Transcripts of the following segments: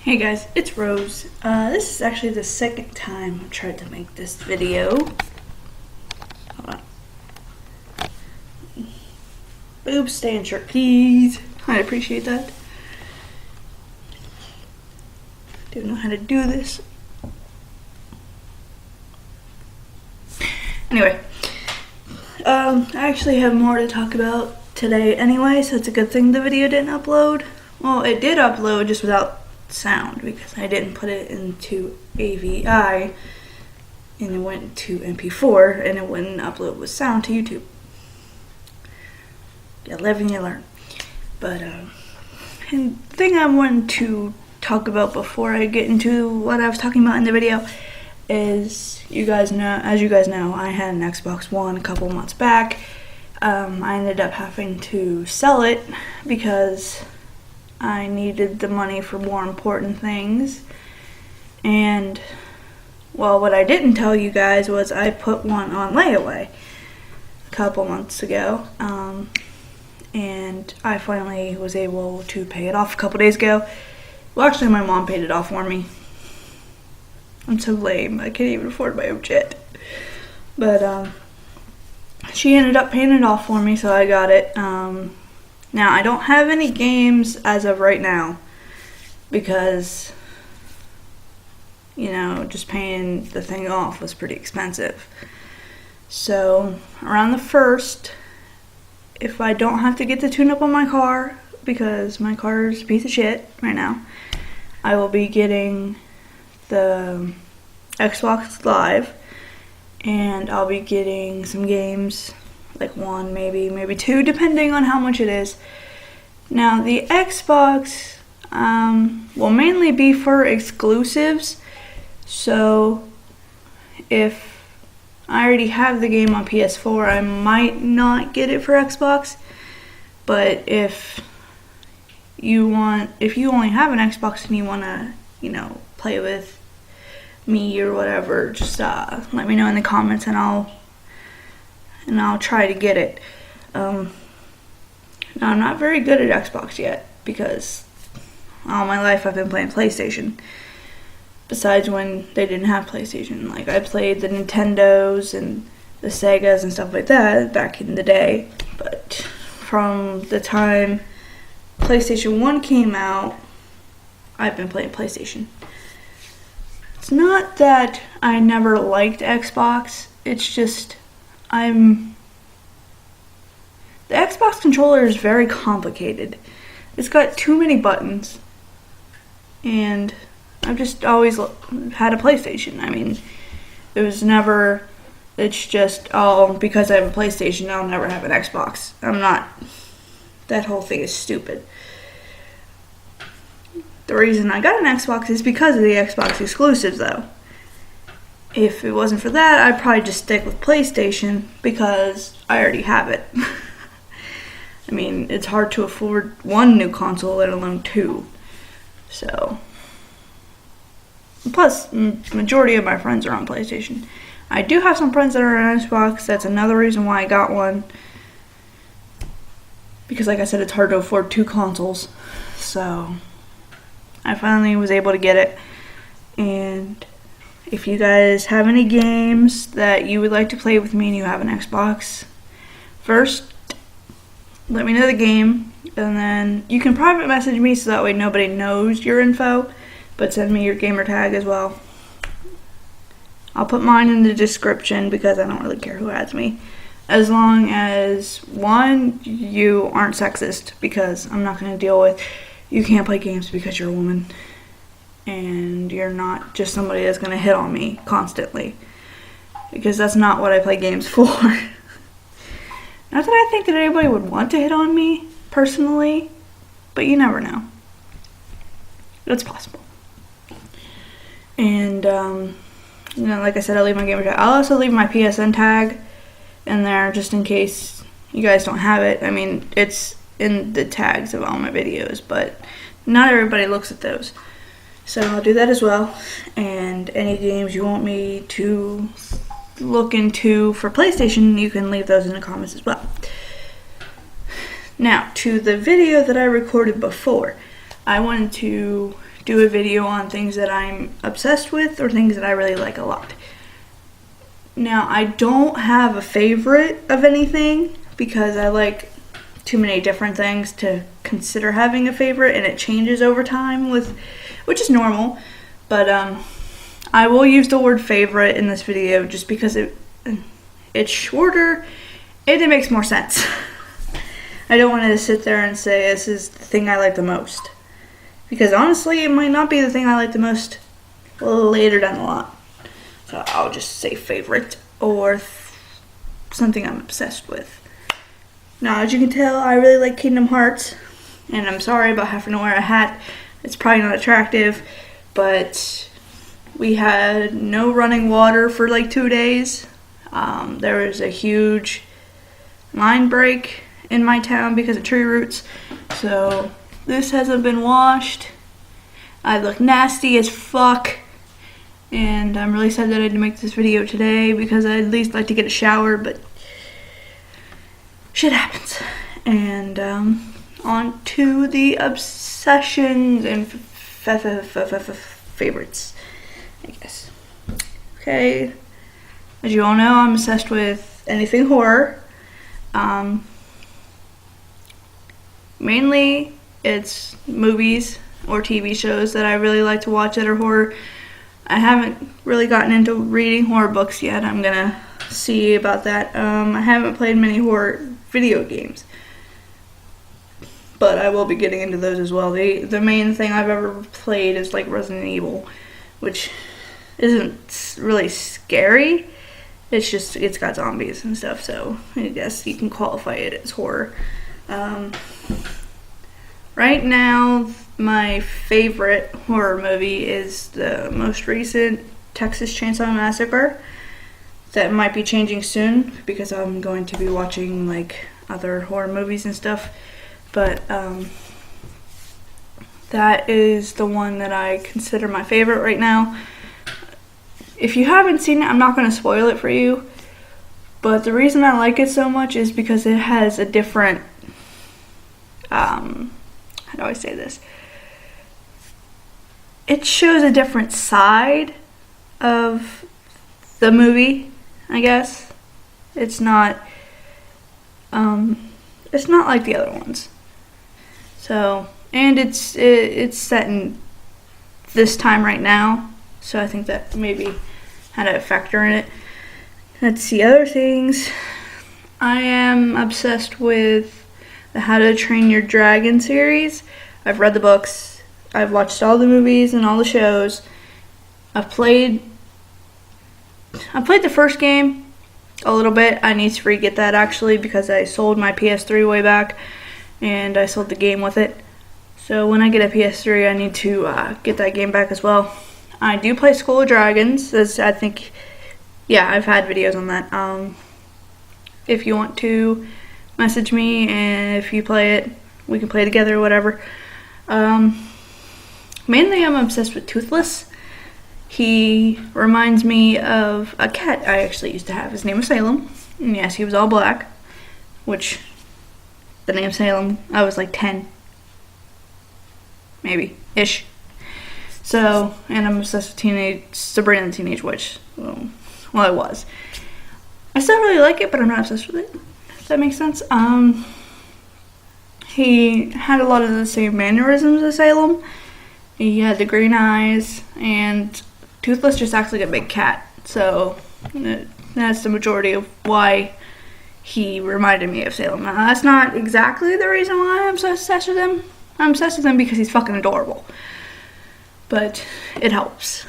Hey guys, it's Rose. This is actually the second time I've tried to make this video. Hold on. Boobs, stay in shirt, please. I appreciate that. Don't know how to do this. Anyway, I actually have more to talk about today anyway, so it's a good thing the video didn't upload. Well, it did upload just without sound because I didn't put it into AVI and it went to MP4 and it wouldn't upload with sound to YouTube. You live and you learn. But and the thing I wanted to talk about before I get into what I was talking about in the video is, as you guys know, I had an Xbox One a couple months back. I ended up having to sell it because I needed the money for more important things. And, well, what I didn't tell you guys was I put one on layaway a couple months ago. And I finally was able to pay it off a couple days ago. Well, actually, my mom paid it off for me. I'm so lame. I can't even afford my own shit. But, she ended up paying it off for me, so I got it. Now, I don't have any games as of right now because, you know, just paying the thing off was pretty expensive. So, around the 1st, if I don't have to get the tune-up on my car, because my car is a piece of shit right now, I will be getting the Xbox Live, and I'll be getting some games, like one, maybe two, depending on how much it is. Now, the Xbox will mainly be for exclusives, so if I already have the game on PS4, I might not get it for Xbox. But if you only have an Xbox and you want to, you know, play with me or whatever, just let me know in the comments and I'll try to get it. Now, I'm not very good at Xbox yet because all my life I've been playing PlayStation. Besides when they didn't have PlayStation. Like, I played the Nintendos and the Segas and stuff like that back in the day. But from the time PlayStation 1 came out, I've been playing PlayStation. It's not that I never liked Xbox, it's just the Xbox controller is very complicated. It's got too many buttons, and I've just always had a PlayStation. I mean, it's just, oh, because I have a PlayStation, I'll never have an Xbox. That whole thing is stupid. The reason I got an Xbox is because of the Xbox exclusives, though. If it wasn't for that, I'd probably just stick with PlayStation because I already have it. I mean, it's hard to afford one new console, let alone two. So, plus, majority of my friends are on PlayStation. I do have some friends that are on Xbox. That's another reason why I got one. Because, like I said, it's hard to afford two consoles. So, I finally was able to get it. And if you guys have any games that you would like to play with me and you have an Xbox, first, let me know the game, and then you can private message me so that way nobody knows your info, but send me your gamer tag as well. I'll put mine in the description because I don't really care who adds me. As long as, one, you aren't sexist, because I'm not going to deal with, you can't play games because you're a woman. And you're not just somebody that's going to hit on me constantly. Because that's not what I play games for. Not that I think that anybody would want to hit on me, personally. But you never know. It's possible. And, you know, like I said, I'll leave my gamer tag. I'll also leave my PSN tag in there just in case you guys don't have it. I mean, it's in the tags of all my videos, but not everybody looks at those. So I'll do that as well. And any games you want me to look into for PlayStation, you can leave those in the comments as well. Now, to the video that I recorded before, I wanted to do a video on things that I'm obsessed with or things that I really like a lot. Now, I don't have a favorite of anything because I like too many different things to consider having a favorite, and it changes over time, which is normal. But I will use the word favorite in this video just because it's shorter and it makes more sense. I don't want to sit there and say this is the thing I like the most, because honestly it might not be the thing I like the most later down the line. So I'll just say favorite or something I'm obsessed with. Now, as you can tell, I really like Kingdom Hearts, and I'm sorry about having to wear a hat. It's probably not attractive, but we had no running water for like 2 days. There was a huge line break in my town because of tree roots, so this hasn't been washed. I look nasty as fuck, and I'm really sad that I had to make this video today because I'd at least like to get a shower, but shit happens. And on to the obsessions and favorites, I guess. Okay, as you all know, I'm obsessed with anything horror. Mainly it's movies or TV shows that I really like to watch that are horror. I haven't really gotten into reading horror books yet. I'm gonna see about that. I haven't played many horror video games, but I will be getting into those as well. The main thing I've ever played is like Resident Evil, which isn't really scary. It's got zombies and stuff, so I guess you can qualify it as horror. Right now, my favorite horror movie is the most recent Texas Chainsaw Massacre. That might be changing soon because I'm going to be watching like other horror movies and stuff. But that is the one that I consider my favorite right now. If you haven't seen it, I'm not going to spoil it for you. But the reason I like it so much is because it has a different, how do I say this? It shows a different side of the movie, I guess. It's not like the other ones. So, and it's set in this time right now, so I think that maybe had a factor in it. Let's see, other things. I am obsessed with the How to Train Your Dragon series. I've read the books, I've watched all the movies and all the shows. I've played the first game a little bit. I need to re-get that actually because I sold my PS3 way back and I sold the game with it. So when I get a PS3, I need to get that game back as well. I do play School of Dragons. I think, yeah, I've had videos on that. If you want to message me and if you play it, we can play together or whatever. Mainly I'm obsessed with Toothless. He reminds me of a cat I actually used to have. His name was Salem. And yes, he was all black. Which, the name Salem, I was like 10. Maybe. Ish. So, and I'm obsessed with Sabrina the Teenage Witch. Well, I was. I still really like it, but I'm not obsessed with it. If that makes sense. He had a lot of the same mannerisms as Salem. He had the green eyes, and Toothless just acts like a big cat. So that's the majority of why he reminded me of Salem. Now, that's not exactly the reason why I'm so obsessed with him. I'm obsessed with him because he's fucking adorable. But it helps.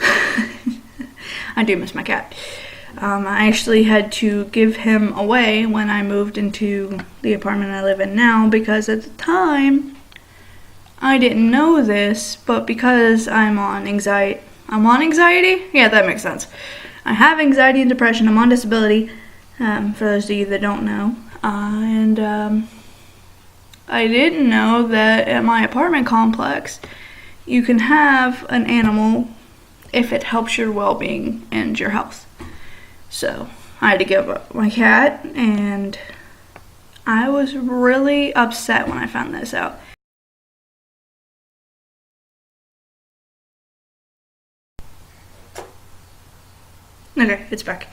I do miss my cat. I actually had to give him away when I moved into the apartment I live in now because at the time I didn't know this, but because I'm on anxiety? Yeah, that makes sense. I have anxiety and depression. I'm on disability, for those of you that don't know. And I didn't know that at my apartment complex, you can have an animal if it helps your well-being and your health. So I had to give up my cat, and I was really upset when I found this out. Okay, it's back.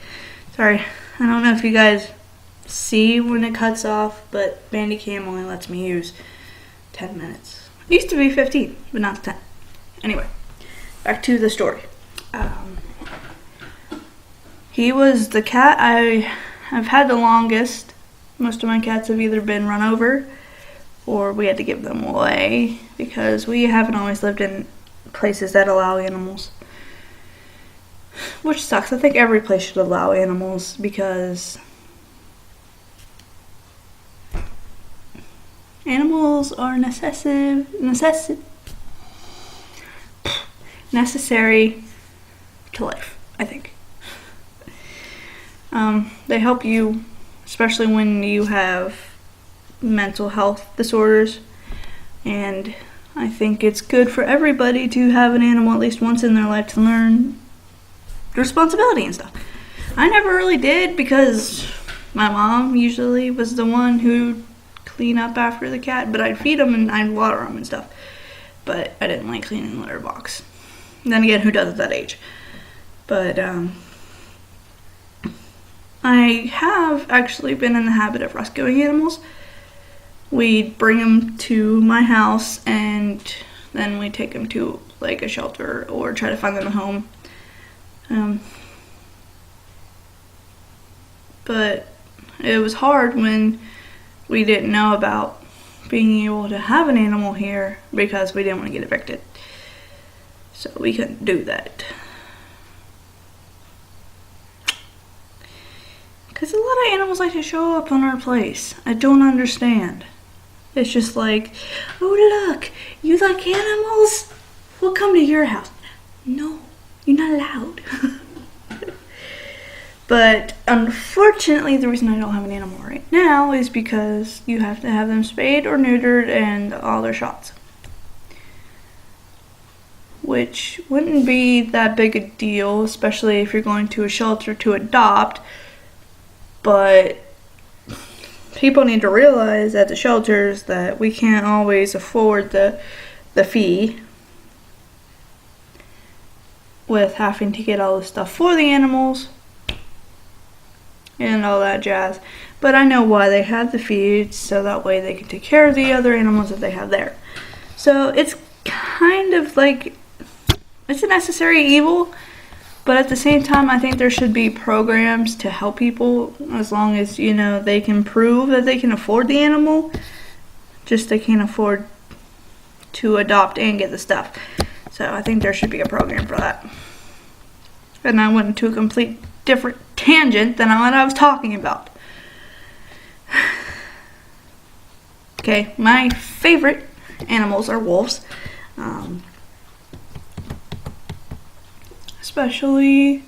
Sorry, I don't know if you guys see when it cuts off, but Bandicam only lets me use 10 minutes. It used to be 15, but not 10. Anyway, back to the story. He was the cat I've had the longest. Most of my cats have either been run over or we had to give them away because we haven't always lived in places that allow animals. Which sucks. I think every place should allow animals because animals are necessary to life, I think. They help you, especially when you have mental health disorders, and I think it's good for everybody to have an animal at least once in their life to learn responsibility and stuff. I never really did because my mom usually was the one who'd clean up after the cat, but I'd feed them and I'd water them and stuff, but I didn't like cleaning the litter box. And then again, who does at that age? But I have actually been in the habit of rescuing animals. We'd bring them to my house and then we'd take them to like a shelter or try to find them a home. But it was hard when we didn't know about being able to have an animal here because we didn't want to get evicted. So we couldn't do that. Because a lot of animals like to show up on our place. I don't understand. It's just like, oh look, you like animals? We'll come to your house. No, you're not allowed. But unfortunately, the reason I don't have an animal right now is because you have to have them spayed or neutered and all their shots. Which wouldn't be that big a deal, especially if you're going to a shelter to adopt. But people need to realize at the shelters that we can't always afford the fee with having to get all the stuff for the animals and all that jazz. But I know why they have the feed, so that way they can take care of the other animals that they have there. So it's kind of like, it's a necessary evil, but at the same time, I think there should be programs to help people as long as, you know, they can prove that they can afford the animal. Just they can't afford to adopt and get the stuff. So I think there should be a program for that. And I went into a complete different tangent than what I was talking about. Okay, my favorite animals are wolves. Especially,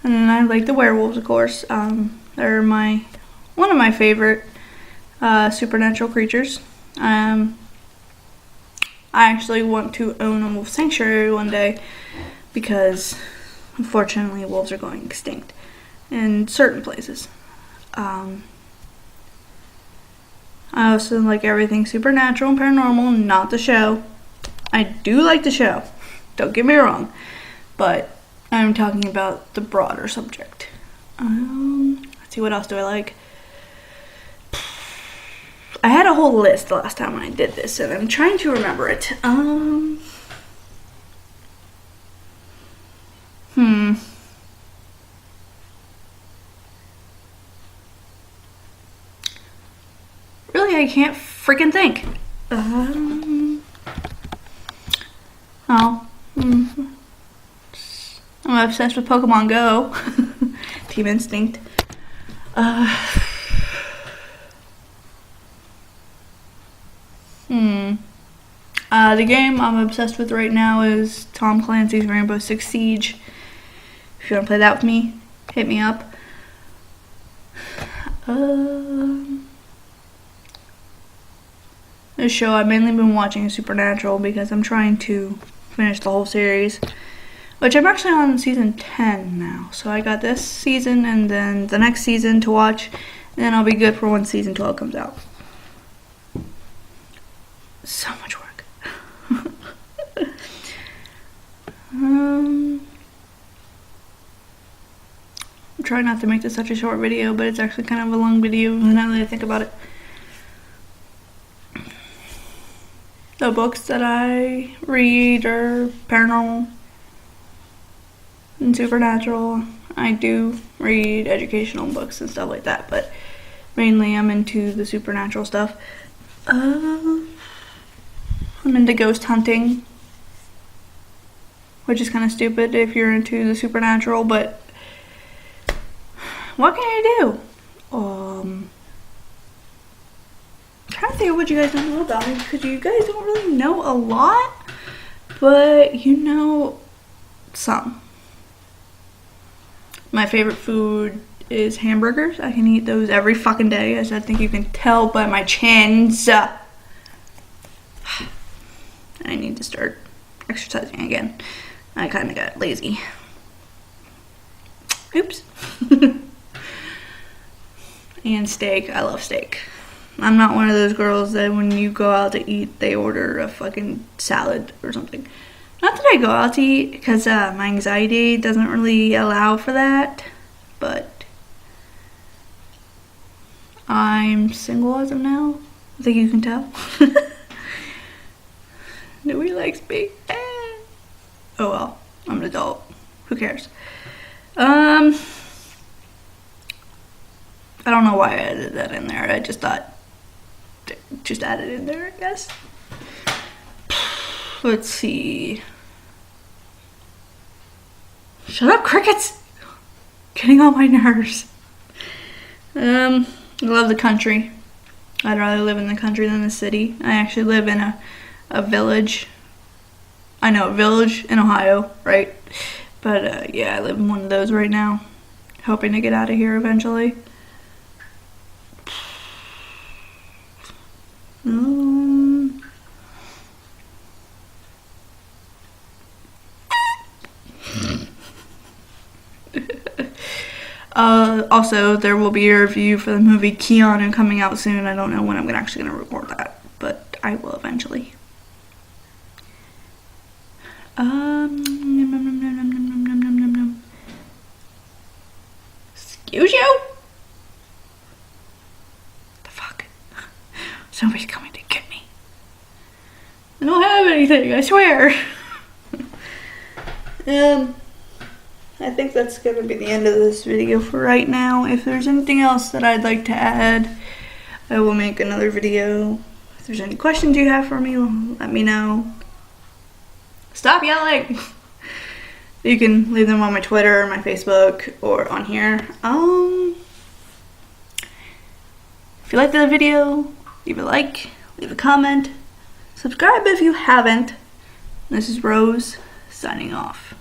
and I like the werewolves, of course. They're one of my favorite supernatural creatures. I actually want to own a wolf sanctuary one day because, unfortunately, wolves are going extinct in certain places. I also like everything supernatural and paranormal, not the show. I do like the show, don't get me wrong, but I'm talking about the broader subject. Let's see, what else do I like? I had a whole list the last time when I did this, and I'm trying to remember it. Really, I can't freaking think. I'm obsessed with Pokemon Go. Team Instinct. The game I'm obsessed with right now is Tom Clancy's Rainbow Six Siege. If you want to play that with me, hit me up. This show I've mainly been watching is Supernatural because I'm trying to finish the whole series, which I'm actually on season 10 now. So I got this season and then the next season to watch, and then I'll be good for when season 12 comes out. So much work. try not to make this such a short video, but it's actually kind of a long video now that I think about it. The books that I read are paranormal and supernatural. I do read educational books and stuff like that, but mainly I'm into the supernatural stuff. I'm into ghost hunting, which is kind of stupid if you're into the supernatural, but what can you do? I'm trying to think of what you guys don't know about me, because you guys don't really know a lot, but you know some. My favorite food is hamburgers. I can eat those every fucking day, as I think you can tell by my chins. I need to start exercising again. I kind of got lazy. Oops. And steak. I love steak. I'm not one of those girls that when you go out to eat, they order a fucking salad or something. Not that I go out to eat, because my anxiety doesn't really allow for that, but I'm single as of now. I think you can tell. Nobody likes me. Oh well, I'm an adult. Who cares? I don't know why I added that in there. I just thought, just add it in there, I guess. Let's see. Shut up, crickets! Getting on my nerves. I love the country. I'd rather live in the country than the city. I actually live in a village. I know, a village in Ohio, right? But yeah, I live in one of those right now. Hoping to get out of here eventually. Also, there will be a review for the movie Keanu coming out soon. I don't know when I'm actually going to record that, but I will eventually. Excuse you? The fuck? Somebody's coming to get me. I don't have anything, I swear. I think that's going to be the end of this video for right now. If there's anything else that I'd like to add, I will make another video. If there's any questions you have for me, let me know. Stop yelling! You can leave them on my Twitter, my Facebook, or on here. If you liked the video, leave a like, leave a comment, subscribe if you haven't. This is Rose, signing off.